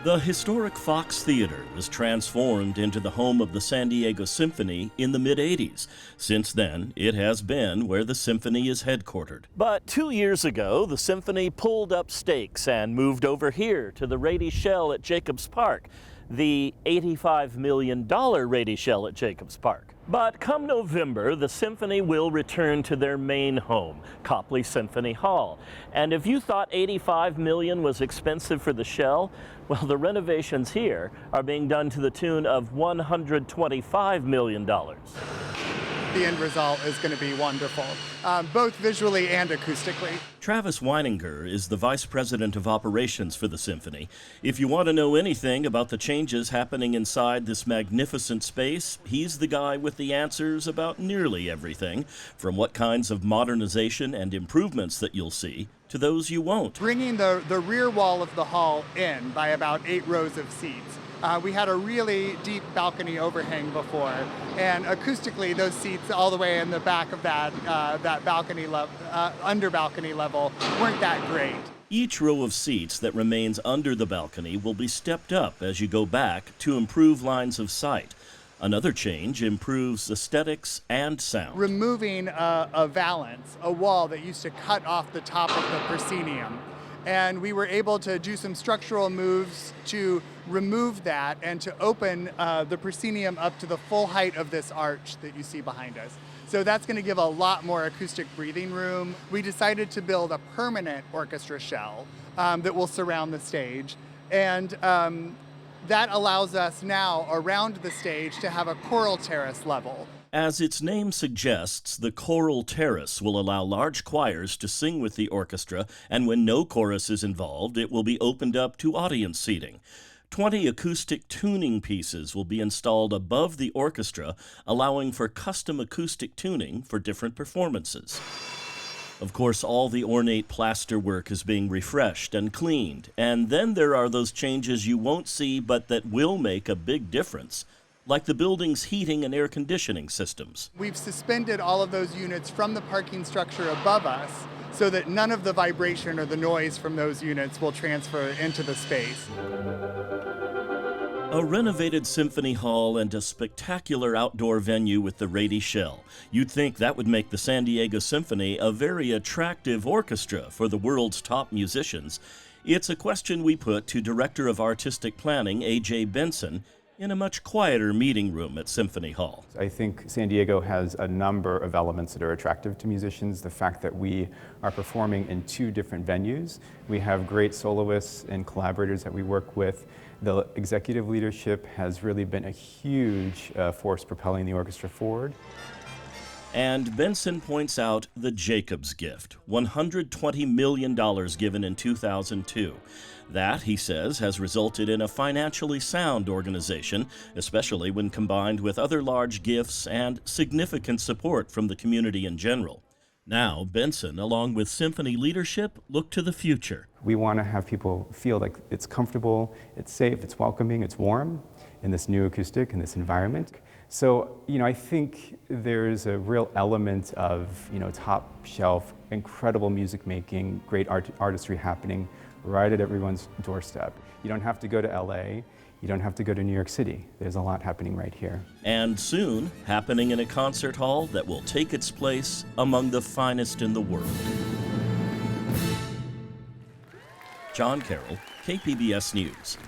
The historic Fox Theater was transformed into the home of the San Diego Symphony in the mid-'80s. Since then, it has been where the symphony is headquartered. But 2 years ago, the symphony pulled up stakes and moved over here to the Rady Shell at Jacobs Park, the $85 million Rady Shell at Jacobs Park. But come November, the symphony will return to their main home, Copley Symphony Hall. And if you thought $85 million was expensive for the shell, well, the renovations here are being done to the tune of $125 million. The end result is going to be wonderful, both visually and acoustically. Travis Weininger is the Vice President of Operations for the Symphony. If you want to know anything about the changes happening inside this magnificent space, he's the guy with the answers about nearly everything, from what kinds of modernization and improvements that you'll see to those you won't. Bringing the rear wall of the hall in by about 8 rows of seats. We had a really deep balcony overhang before, and acoustically, those seats all the way in the back of that balcony under balcony level weren't that great. Each row of seats that remains under the balcony will be stepped up as you go back to improve lines of sight. Another change improves aesthetics and sound. Removing a valance, a wall that used to cut off the top of the proscenium. And we were able to do some structural moves to remove that and to open the proscenium up to the full height of this arch that you see behind us. So that's going to give a lot more acoustic breathing room. We decided to build a permanent orchestra shell that will surround the stage. And that allows us now around the stage to have a choral terrace level. As its name suggests, the choral terrace will allow large choirs to sing with the orchestra, and when no chorus is involved, it will be opened up to audience seating. 20 acoustic tuning pieces will be installed above the orchestra, allowing for custom acoustic tuning for different performances. Of course, all the ornate plaster work is being refreshed and cleaned, and then there are those changes you won't see but that will make a big difference, like the building's heating and air conditioning systems. We've suspended all of those units from the parking structure above us so that none of the vibration or the noise from those units will transfer into the space. A renovated symphony hall and a spectacular outdoor venue with the Rady Shell. You'd think that would make the San Diego Symphony a very attractive orchestra for the world's top musicians. It's a question we put to Director of Artistic Planning, A.J. Benson, in a much quieter meeting room at Symphony Hall. I think San Diego has a number of elements that are attractive to musicians. The fact that we are performing in 2 different venues. We have great soloists and collaborators that we work with. The executive leadership has really been a huge force propelling the orchestra forward. And Benson points out the Jacobs gift, $120 million given in 2002. That, he says, has resulted in a financially sound organization, especially when combined with other large gifts and significant support from the community in general. Now, Benson, along with symphony leadership, look to the future. We want to have people feel like it's comfortable, it's safe, it's welcoming, it's warm in this new acoustic, in this environment. So, I think there's a real element of, top shelf, incredible music making, great artistry happening right at everyone's doorstep. You don't have to go to LA. You don't have to go to New York City. There's a lot happening right here. And soon, happening in a concert hall that will take its place among the finest in the world. John Carroll, KPBS News.